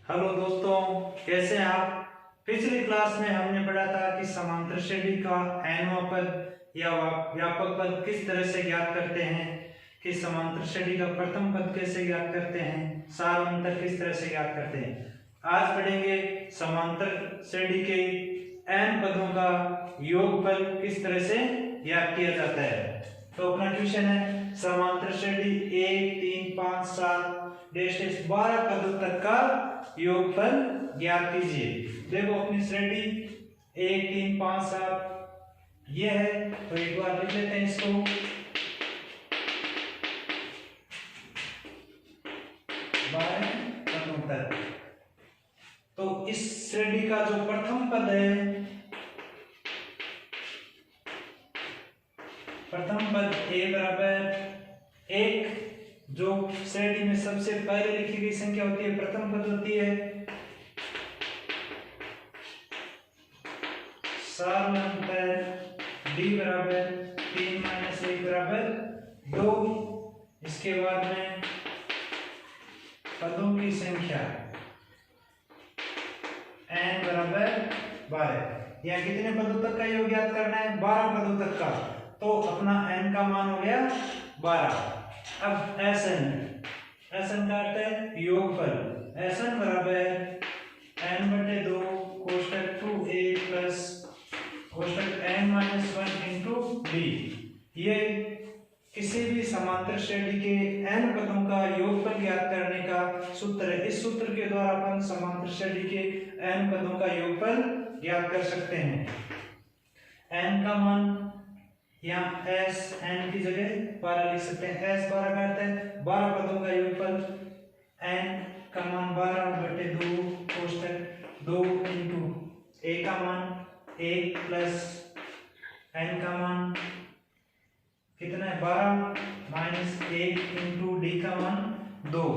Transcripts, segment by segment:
Hello दोस्तों, कैसे हैं आप। पिछली क्लास में हमने पढ़ा था कि समांतर श्रेणी का nवां पद या व्यापक पद किस तरह से ज्ञात करते हैं, कि समांतर श्रेणी का प्रथम पद कैसे ज्ञात करते हैं, सार अंतर किस तरह से ज्ञात करते हैं। आज पढ़ेंगे समांतर श्रेणी के n पदों का योगफल किस तरह से ज्ञात किया जाता है। तो अपना क्वेश्चन है समांतर श्रेणी 1 3 5 7 12 पदों तक का योगफल ज्ञात कीजिए। देखो अपनी श्रेणी 1 3 5 7 ये है, तो एक बार लिख लेते हैं इसको। 12 पदों तक। तो इस श्रेणी का जो प्रथम पद है, प्रथम पद a बराबर 1, जो श्रेणी में सबसे पहले लिखी गई संख्या होती है, प्रथम पद होती है। सार अंतर d बराबर 3 - 1 बराबर 2। इसके बाद में पदों की संख्या n बराबर 12। यहाँ कितने पदों तक का योग ज्ञात करना है? 12 पदों तक का। तो अपना n का मान हो गया 12। अब Sn का अर्थ है योगफल। Sn बराबर n/2 कोष्टक 2a प्लस कोष्टक n-1 इंटू d। ये किसी भी समांतर श्रेणी के n पदों का योगफल ज्ञात करने का सूत्र है। इस सूत्र के द्वारा अपन समांतर श्रेणी के n पदों का योगफल ज्ञात कर सकते हैं। n का मान यहाँ s n की जगह 12 लिख सकते हैं। s 12 का अर्थ है 12 पदों का योगफल। n का मान 12/2 कोष्टक 2 इंटू a का मान 1 प्लस n का मान कितना है 12 माइनस 1 इंटू d का मान 2।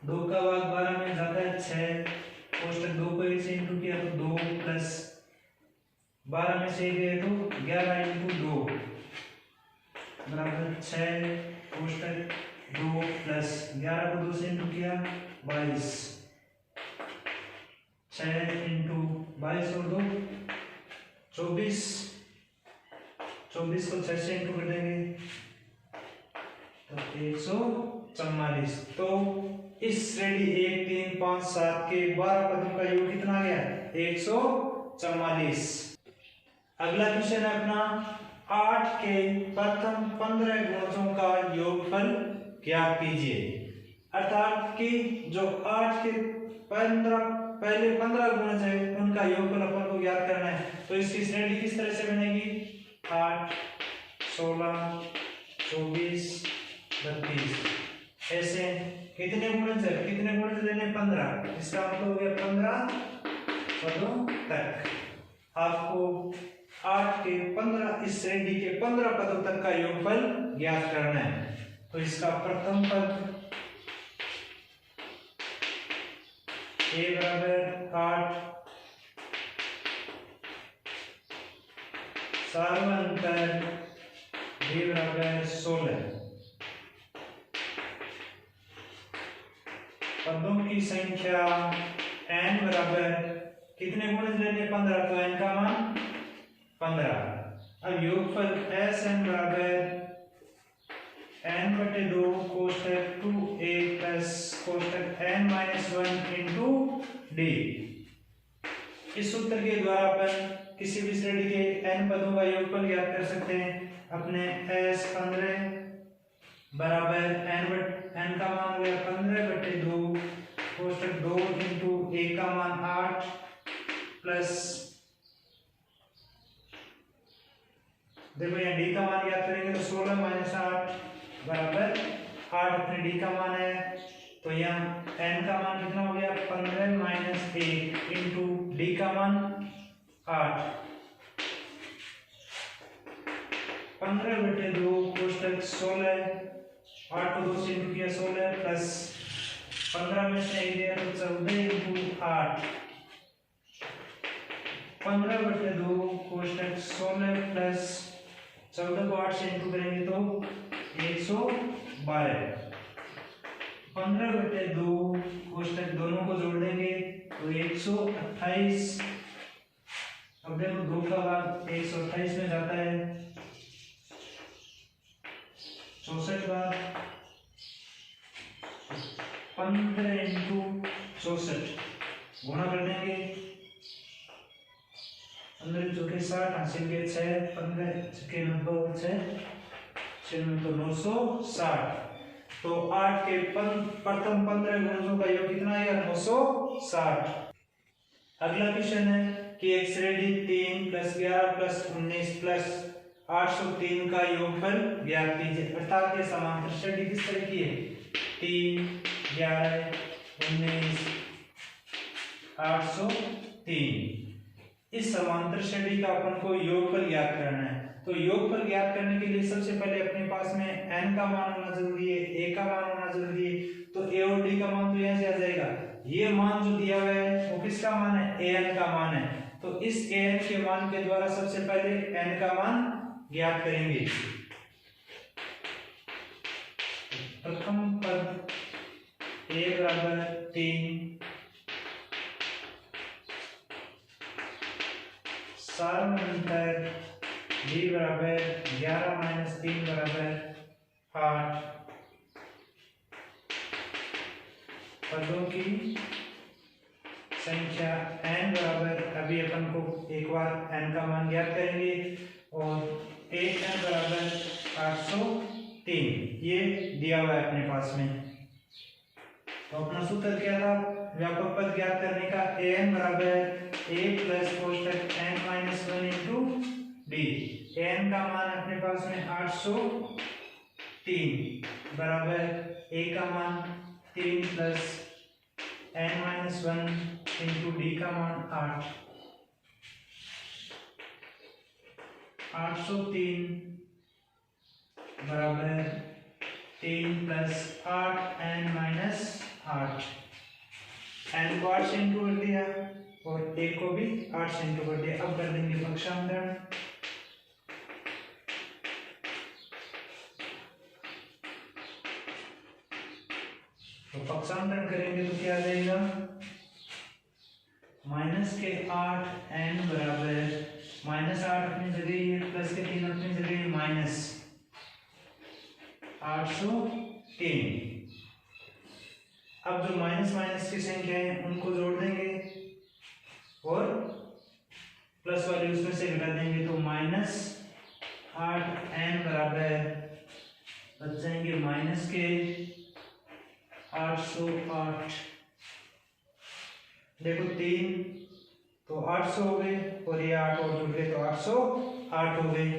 2 का भाग 12 में जाता है 6, कोष्टक 2 को 1 से इंटू किया तो 2 प्लस 12 में से 1 गए तो 11 इंटू 2 बराबर 6, कोष्टक 2 प्लस 11 को 2 से इंटू किया 22। 6 इंटू 22 और 2 24। 24 को 6 से इंटू कर देंगे तो 144। तो इस श्रेणी 1 3 5 7 के 12 पदों का योग कितना आ गया? 144। अगला क्वेश्चन है अपना 8 के प्रथम 15 गुणजों का योगफल ज्ञात कीजिए। अर्थात कि जो 8 के पहले 15 गुणज है उनका योगफल अपन को ज्ञात करना है। तो इसकी श्रेणी किस तरह से बनेगी? 8 16 24 32। ऐसे कितने गुणज है? कितने गुणज लेने? 15। इसका मतलब हो गया 15 पदों तक। आपको 8 के 15 इस श्रेणी के 15 पदों तक का योगफल ज्ञात करना है। तो इसका प्रथम पद a बराबर 8, सार अंतर d बराबर 16। पदों की संख्या n बराबर कितने गुणज लेने? 15। तो n का मान 15। अब योगफल Sn बराबर n/2 कोष्टक 2a प्लस कोष्टक n-1 इंटू d। इस सूत्र के द्वारा अपन किसी भी श्रेणी के n पदों का योगफल ज्ञात कर सकते हैं। अपने S15 बराबर n का मान हो गया 15/2 कोष्टक 2 इंटू a का मान 8 प्लस देखो यहाँ d का मान याद करेंगे तो 16 - 8 बराबर 8 अपने d का मान है। तो यहाँ n का मान कितना हो गया? 15 - 1 इंटू d का मान 8। 15/2 कोष्टक 16, 8 को 2 से इंटू किया 16 प्लस 15 में से 1 गया तो 14 इंटू 8। 15/2 कोष्टक 16 प्लस 14 को 8 से इंटू करेंगे तो 112। 15/2 कोष्टक दोनों को जोड़ देंगे तो 128। अब देखो 2 का भाग 128 में जाता है, 64 बार 15 × 64 गुणा कर देंगे, 15 चौके 60 हासिल के 6 15 छक्के 90 6 तो 960। तो 8 के प्रथम 15 गुणजों का योग कितना है? 960। अगला क्वेश्चन है कि एक श्रेणी 3 + 11 + 19 + 803 का योगफल ज्ञात कीजिए। अर्थात ये समांतर श्रेणी किस तरह की है? 3 11 19 803। इस समांतर श्रेणी का अपन को योगफल ज्ञात करना है। तो योगफल ज्ञात करने के लिए सबसे पहले अपने पास में n का मान होना जरूरी है, a का मान होना जरूरी है। तो a और d का मान तो यहाँ से आ जाएगा। ये मान जो दिया हुआ है वो किसका मान है? an का मान है। तो इस an के मान के द्वारा सबसे पहले n का मान ज्ञात करेंगे। प्रथम पद a = 3, सारमंतर b = 11 - 3 = 8। पदों की संख्या n बराबर, अभी अपन को एक बार n का मान ज्ञात करेंगे और 1n = 803 ये दिया हुआ है अपने पास में। तो अपना सूत्र क्या था व्यापक पद ज्ञात करने का? an = a + कोष्टक n - 1 × d। n का मान अपने पास में 803 बराबर a का मान 3 + n - 1 × d का मान 8। 803 बराबर 3 + 8n - 8। n को 8 से इंटू कर दिया और एक को भी 8 से इंटू कर दिया। अब कर देंगे पक्षांतरण। तो पक्षांतरण करेंगे तो क्या आ जाएगा? -8n बराबर -8 अपनी जगह, प्लस के 3 अपनी जगह, -803। अब जो माइनस माइनस की संख्या है उनको जोड़ देंगे और प्लस वाली उसमें से घटा देंगे तो -8n बराबर बच जाएंगे माइनस के 808। देखो 3 तो 800 हो गए और ये 8 और जुड़ गए तो 808 हो गए।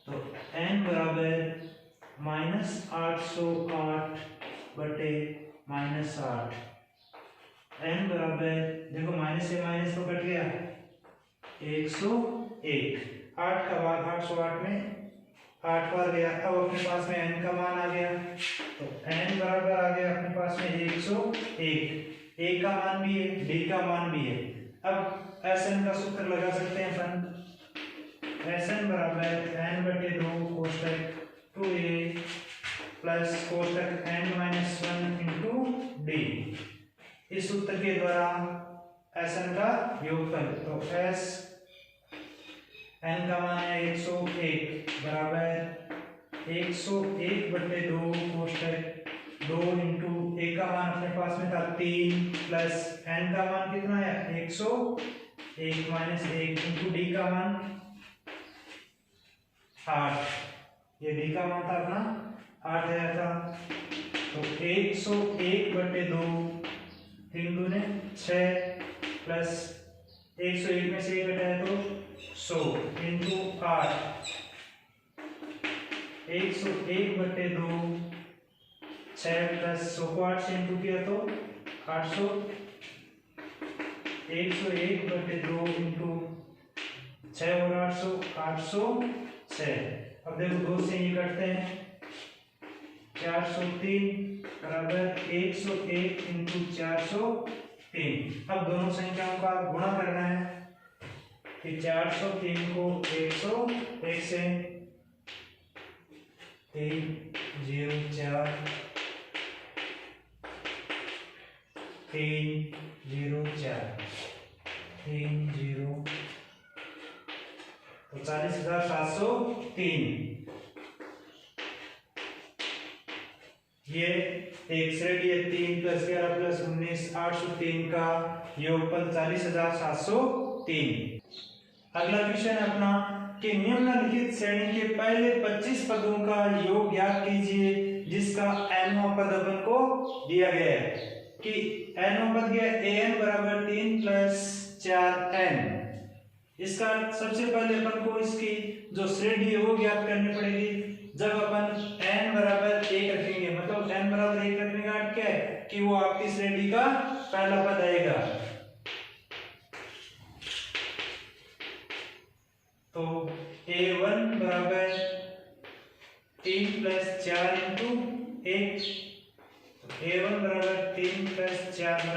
तो n बराबर -808 बटे -8। n बराबर देखो माइनस से माइनस तो कट गया 101। 8 का भाग 808 में 8 बार गया। अब अपने पास में n का मान आ गया तो n बराबर आ गया अपने पास में 101। a का मान भी है, d का मान भी है। अब Sn का सूत्र लगा सकते हैं अपन। Sn बराबर n/2 कोष्टक 2a प्लस कोष्टक n - 1 × d। इस सूत्र के द्वारा Sn का योगफल, तो S n का मान है 101 बराबर 101/2 कोष्टक 2 × a का मान अपने पास में था 3 प्लस n का मान कितना है 101 - 1 × d का मान 8। ये d का मान था अपना 8 आया था। तो 101/2 3 दूने 6 प्लस 101 में से 1 घटाया तो 100 × 8। 101/2 6 प्लस 100 को 8 से इंटू किया तो 800। 101/2 इंटू 6 और 800 806। अब देखो 2 से ये कटते हैं 403 बराबर 101 × 403। अब दोनों संख्याओं का गुणा करना है कि 403 को 101 से 304 304 30 तो 40,703। ये एक श्रेणी है 3 + 11 + 19 803 का योगफल 40,703। अगला क्वेश्चन है अपना कि निम्नलिखित श्रेणी के पहले 25 पदों का योग ज्ञात कीजिए जिसका nवां पद अपन को दिया गया है कि nवां पद गया an = 3 + 4n। इसका सबसे पहले अपन को इसकी जो श्रेणी है वो ज्ञात करनी पड़ेगी। जब अपन n = 1 रखेंगे मतलब n = 1 रखने का अर्थ क्या है कि वो आपकी श्रेणी का पहला पद आएगा। तो a1 = 3 + 4 × 1 a1 = 3 + 4 =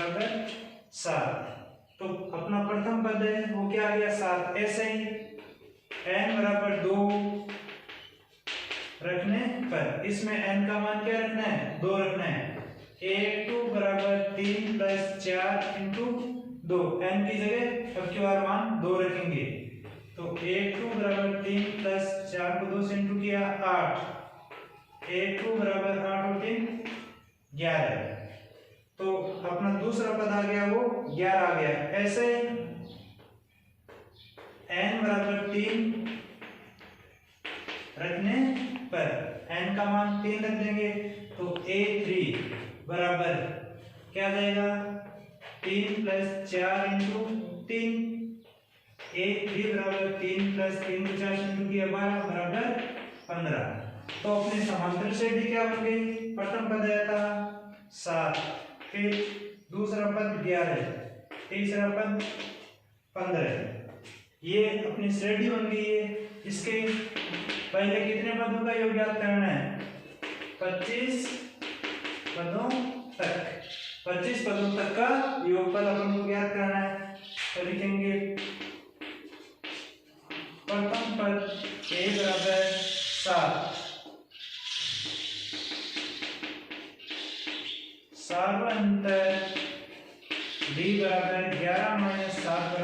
7। तो अपना प्रथम पद है वो क्या आ गया 7। ऐसे ही n = 2 रखने पर इसमें n का मान क्या रखना है 2 रखना है। a2 = 3 + 4 × 2 n की जगह अब की बार मान 2 रखेंगे। तो a2 = 3 + 4 को 2 से इंटू किया 8 a2 = 8 और 3 11। तो अपना दूसरा पद आ गया वो 11 आ गया। ऐसे n = 3 रखने पर n का मान 3 रख देंगे तो a3 बराबर क्या जाएगा 3 + 4 × 3 a3 = 3 + 3 को 4 से इंटू किया 12 बराबर 15। तो अपनी समांतर श्रेणी क्या बन गई प्रथम पद आया था 7 फिर दूसरा पद 11 तीसरा पद 15 ये अपनी श्रेणी बन गई है। इसके पहले कितने पदों का योग ज्ञात करना है 25 पदों तक 25 पदों तक का योगफल अपन को ज्ञात करना है। तो लिखेंगे प्रथम पद a = 7 सार्वअंतर b = 11 - 7 =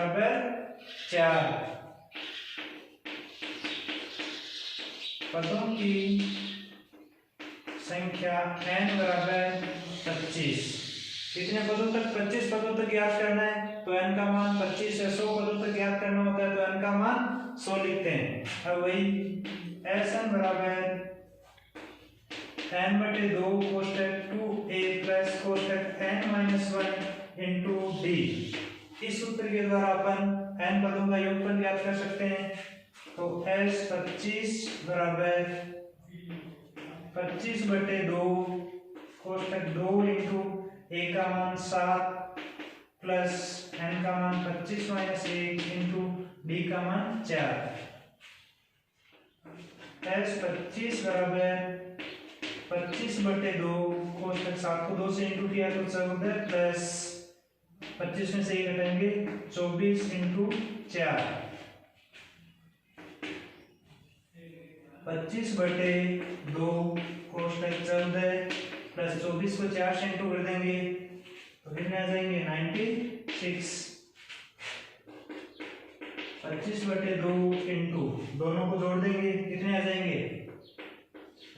4 पदों की संख्या n = 25। कितने पदों तक 25 पदों तक ज्ञात करना है तो n का मान 25 है। 100 पदों तक ज्ञात करना होता है तो n का मान 100 लिखते हैं। अब वही Sn = n/2 कोष्टक 2a + कोष्टक n - 1 × d। इस सूत्र के द्वारा अपन n पदों का योगफल ज्ञात कर सकते हैं। तो S25 = 25/2 कोष्टक 2 × a का मान 7 प्लस n का मान 25 - 1 × d का मान 4। S25 = 25/2 कोष्टक 7 को 2 से इंटू किया तो 14 प्लस 25 में से 1 घटाएंगे 24 × 4 25/2 कोष्टक 14 प्लस 24 को 4 से इंटू कर देंगे तो कितने आ जाएंगे 96। 25/2 इंटू दोनों को जोड़ देंगे कितने आ जाएंगे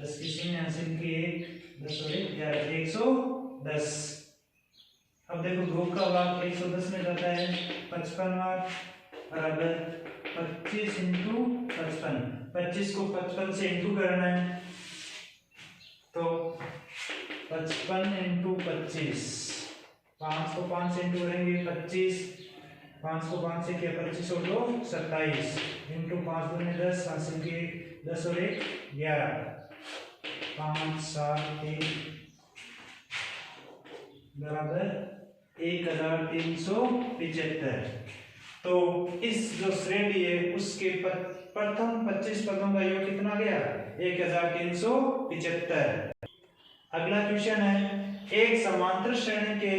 10 की शून्य हासिल की 1 10 और 1 11 110। अब देखो 2 का भाग 110 में जाता है 55 बराबर 25 × 55। 25 को 55 से इंटू करना है तो 55 × 25 5 को 5 से इंटू करेंगे 25 5 को 5 से किया 25 और 2 27 इंटू 5 दूनी 10 हासिल किए 10 और 1 11 5 7 3 बराबर 1375। तो इस जो श्रेणी है उसके प्रथम 25 पदों का योग कितना गया 1375। अगला क्वेश्चन है एक समांतर श्रेणी के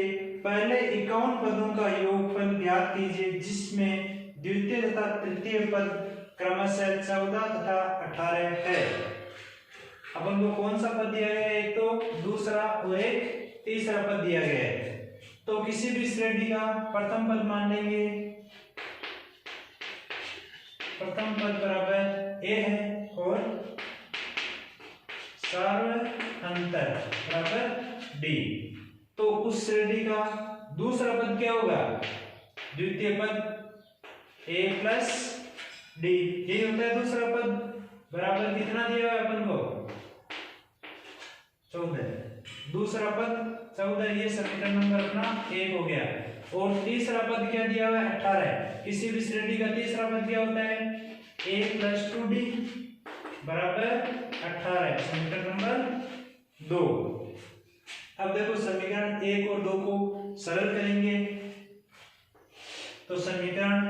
पहले 51 पदों का योगफल ज्ञात कीजिए जिसमें द्वितीय तथा तृतीय पद क्रमशः 14 तथा 18 है। अपन को कौन सा पद दिया गया है एक तो दूसरा और एक तीसरा पद दिया गया है। तो किसी भी श्रेणी का प्रथम पद मान लेंगे, प्रथम पद बराबर ए है और सार्वअंतर बराबर डी। तो उस श्रेणी का दूसरा पद क्या होगा? द्वितीय पद ए प्लस डी, ये होता है दूसरा पद। बराबर कितना दिया है अपन को? 14। दूसरा पद 14, ये समीकरण नंबर अपना 1 हो गया। और तीसरा पद क्या दिया हुआ है? 18। किसी भी श्रेणी का तीसरा पद क्या होता है? a + 2d बराबर 18, समीकरण नंबर 2। अब देखो समीकरण 1 और 2 को सरल करेंगे तो समीकरण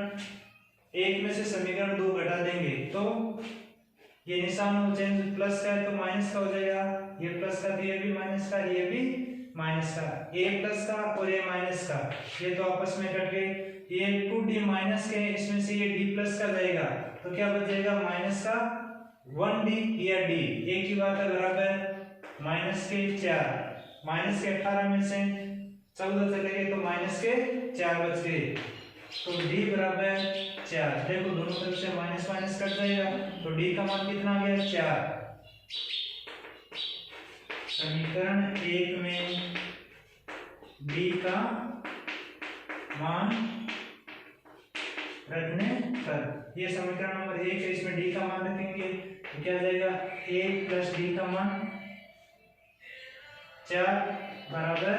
1 में से समीकरण 2 घटा देंगे तो ये निशान चेंज, प्लस का है तो माइनस का हो जाएगा, ये प्लस का तो ये भी माइनस का, ये भी माइनस का, a प्लस का और ये माइनस का, ये तो आपस में कट गए। ये 2d माइनस के, इसमें से ये d प्लस का जाएगा तो क्या बच जाएगा? माइनस का 1d या d, एक ही बात है, बराबर माइनस के 4। माइनस के 18 में से 14 चले गए तो माइनस के 4 बच गए, तो d बराबर 4। देखो दोनों तरफ से माइनस माइनस कट जाएगा तो d का मान कितना आ गया? 4। समीकरण 1 में d का मान रखने पर, ये समीकरण नंबर 1 है, इसमें d का मान रखेंगे तो क्या जाएगा? a + d का मान 4 बराबर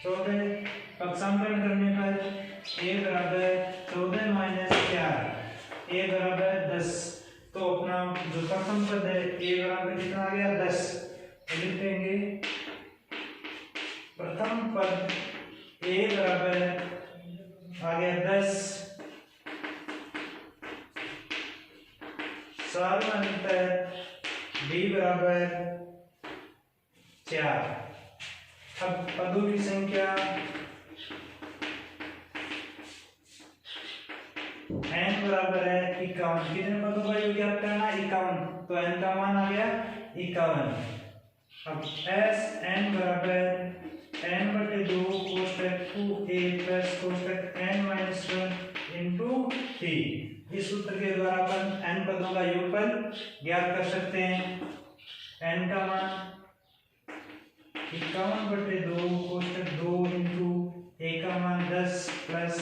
14। पक्षांतरण करने पर a बराबर 14 - 4, a बराबर 10। तो अपना जो प्रथम पद है a बराबर कितना आ गया? 10। तो लिख देंगे प्रथम पद a बराबर आ गया 10, सार्वअंतर d बराबर 4। अब पदों की संख्या n बराबर है 51। कितने पदों का योग ज्ञात करना है? 51, तो n का मान आ गया 51। अब s n बराबर n/2 कोष्टक 2a प्लस कोष्टक n-1 इंटू 3। इस सूत्र के द्वारा अपन n पदों का योगफल ज्ञात कर सकते हैं। n का मान 51/2 कोष्टक 2 इंटू a का मान 10 प्लस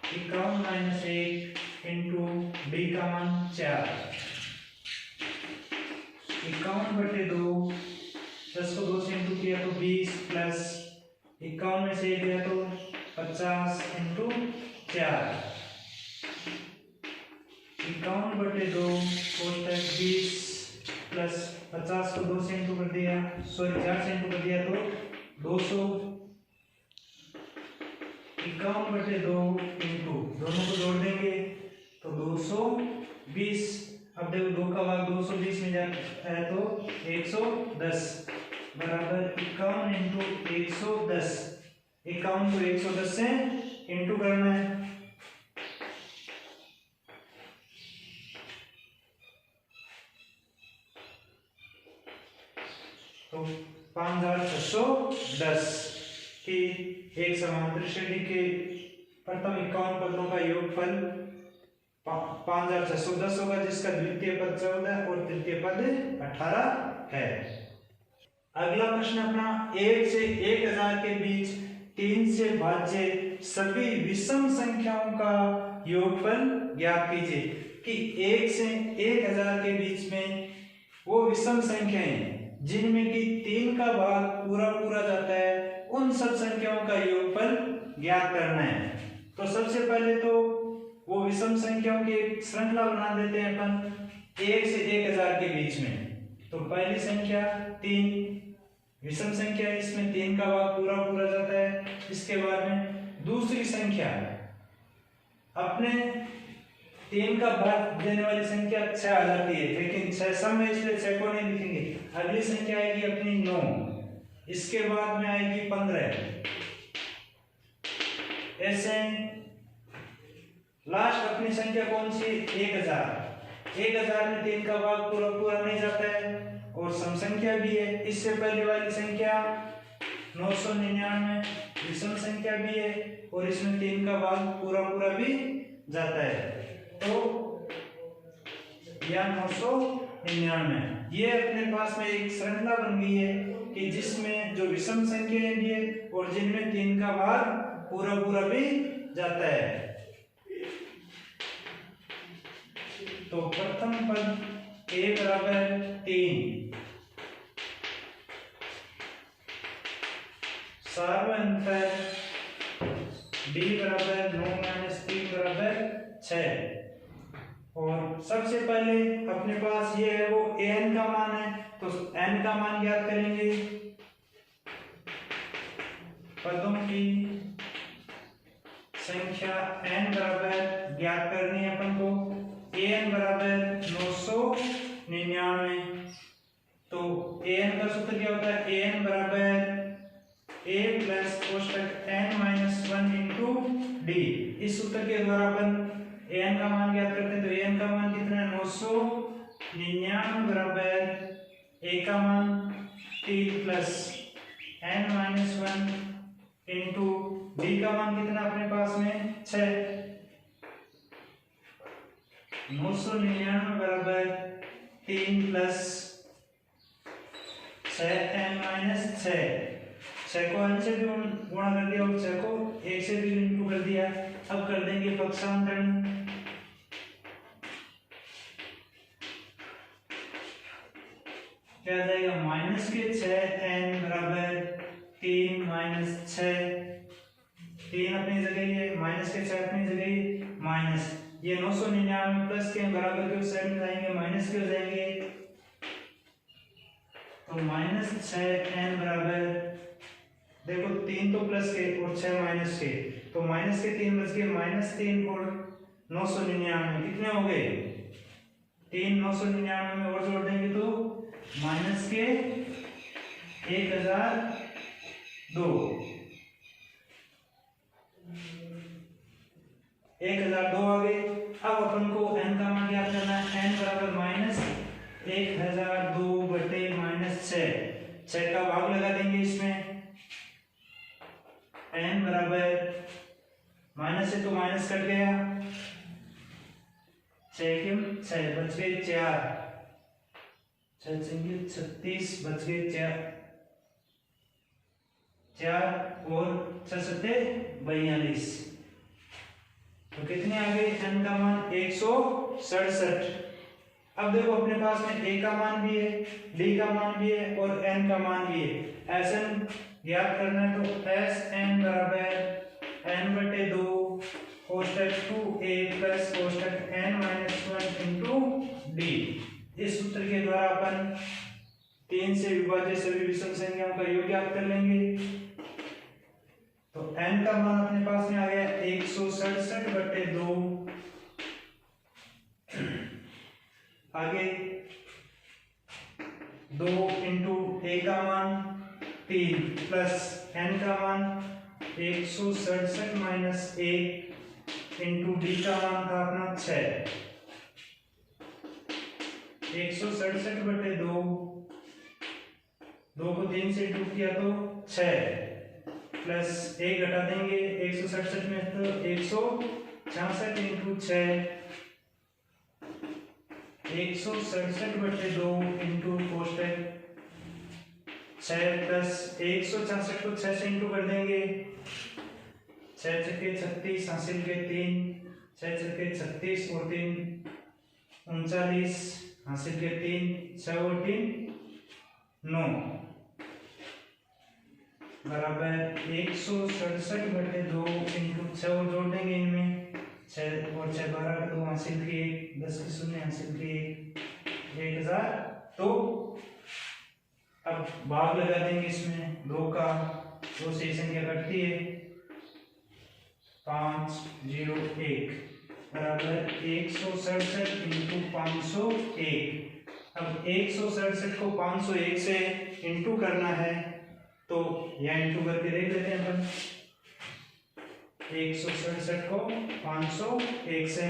51 - 1 इंटू d का मान 4। 51/2, 10 को 2 से इंटू किया तो 20 प्लस 51 में से 1 गया तो 50 इंटू 4। 51/2 कोष्टक 20 प्लस 50 को 2 से इंटू कर दिया, सॉरी 4 से इंटू कर दिया तो 200। 51/2 इंटू दोनों को जोड़ देंगे तो 220। अब देखो 2 का भाग 220 में जाता है तो 110 बराबर 51 इंटू 110। 51 को 110 से इंटू करना है तो 5610 की एक समांतर श्रेणी के प्रथम 51 पदों का योगफल 5610 होगा, जिसका द्वितीय पद 14 और तृतीय पद 18 है। अगला प्रश्न अपना 1 से 1000 के बीच 3 से भाज्य सभी विषम संख्याओं का योगफल ज्ञात कीजिए। कि 1 से 1000 के बीच में वो विषम संख्याएं जिनमें कि 3 का भाग पूरा पूरा जाता है, उन सब संख्याओं का योगफल ज्ञात करना है। तो सबसे पहले तो वो विषम संख्याओं की एक श्रृंखला बना देते हैं अपन 1 से 1000 के बीच में। तो पहली संख्या 3 विषम संख्या है, इसमें 3 का भाग पूरा पूरा जाता है। इसके बाद में दूसरी संख्या अपने 3 का भाग देने वाली संख्या 6 आ जाती है, लेकिन 6 सम में इसलिए 6 को नहीं लिखेंगे। अगली संख्या आएगी अपनी 9, इसके बाद में आएगी 15, ऐसे लास्ट अपनी संख्या कौन सी? 1000। 1000 में 3 का भाग पूरा पूरा नहीं जाता है और सम संख्या भी है। इससे पहले वाली संख्या 999 विषम संख्या भी है और इसमें 3 का भाग पूरा पूरा भी जाता है, तो या 999 ये अपने पास में एक श्रृंखला बन गई है कि जिसमें जो विषम संख्याएं भी है और जिनमें 3 का भाग पूरा पूरा भी जाता है। तो प्रथम पद a बराबर 3, सार्वअंतर d बराबर 9 माइनस 3 बराबर 6। और सबसे पहले अपने पास ये है वो an का मान है, तो n का मान ज्ञात करेंगे। पदों की संख्या n बराबर ज्ञात करनी है अपन को। an बराबर 999, तो an का सूत्र क्या होता है, an बराबर a प्लस कोष्टक n माइनस 1 इंटू डी। इस सूत्र के द्वारा अपन an का मान ज्ञात करते हैं, तो an का मान कितना है 999 बराबर a का मान 3 plus n minus 1 into D का मान कितना अपने पास में 6। 999 बराबर 3 प्लस 6n माइनस 6 को n से भी गुणा कर दिया और 6 को 1 से भी इंटू कर दिया। अब कर देंगे पक्षांतरण, क्या आ जाएगा माइनस के 6n बराबर 3 माइनस 6, 3 अपनी जगह ही है, माइनस के 6 अपनी जगह ही, माइनस ये 999 प्लस के बराबर के साइड में जाएंगे माइनस के हो जाएंगे, तो माइनस 6n बराबर देखो 3 तो प्लस के और 6 माइनस के, तो माइनस के 3 बच गए, माइनस 3 और 999 कितने हो गए 3, 999 में और जोड़ देंगे तो माइनस के 1002 आ गए। अब अपन को n का मान ज्ञात करना है, n बराबर माइनस 1002 बटे माइनस 6 का भाग लगा देंगे इसमें। n बराबर माइनस से तो माइनस कट गया, 6 बच गए 4, 36 बच गए 4 और 6 तो कितने आ गए n का मान 167। अब देखो अपने पास में a का मान भी है, d का मान भी है और n का मान भी है। Sn ज्ञात करना है तो Sn बराबर n बटे 2 कोष्टक 2a प्लस कोष्टक n माइनस 1 इंटू डी। इस सूत्र के द्वारा अपन 3 से विभाज्य सभी विषम संख्याओं का योग ज्ञात कर लेंगे। तो n का मान अपने पास में आ गया 167 बटे 2, आगे 2 इंटू a का मान 3 प्लस n का मान 167 माइनस 1 इंटू डी का मान था अपना 6। 167 बटे 2, 2 को 3 से इंटू किया तो 6 प्लस 1 घटा देंगे 167 में तो 166 इंटू 6, 167 बटे 2 इंटू कोष्टक 6 प्लस 166 को 6 से इंटू कर देंगे, 6 छक्के 36 हासिल के 3, 6 छक्के 36 और 3 39 हासिल के 3, 6 और 3 9 बराबर 167 बटे 2 इंटू 6 और जोड़ देंगे इनमें 6 और 6 12 का 2 हासिल के 10 के 0 हासिल के 1000। तो अब भाग लगा देंगे इसमें 2 का, 2 से संख्या कटती है 501 बराबर 167 इंटू 501। अब 167 को 501 से इंटू करना है तो यहाँ इंटू करके देख लेते हैं अपन। 167 को 501 से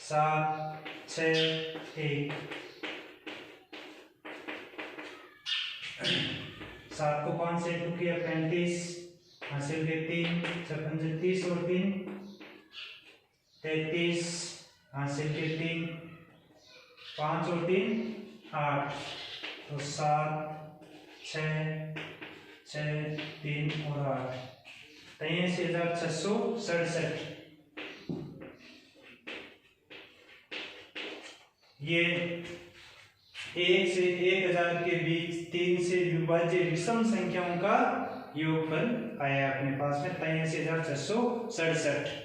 7 6 1 7 को 5 से 2 किया 35 हासिल के 3 30 और 3 33 हासिल के 3 5 और 3 8 तो 7 6 6 3 और 8 83,667। ये 1 से 1000 के बीच 3 से विभाज्य विषम संख्याओं का योगफल आया अपने पास में 83,667।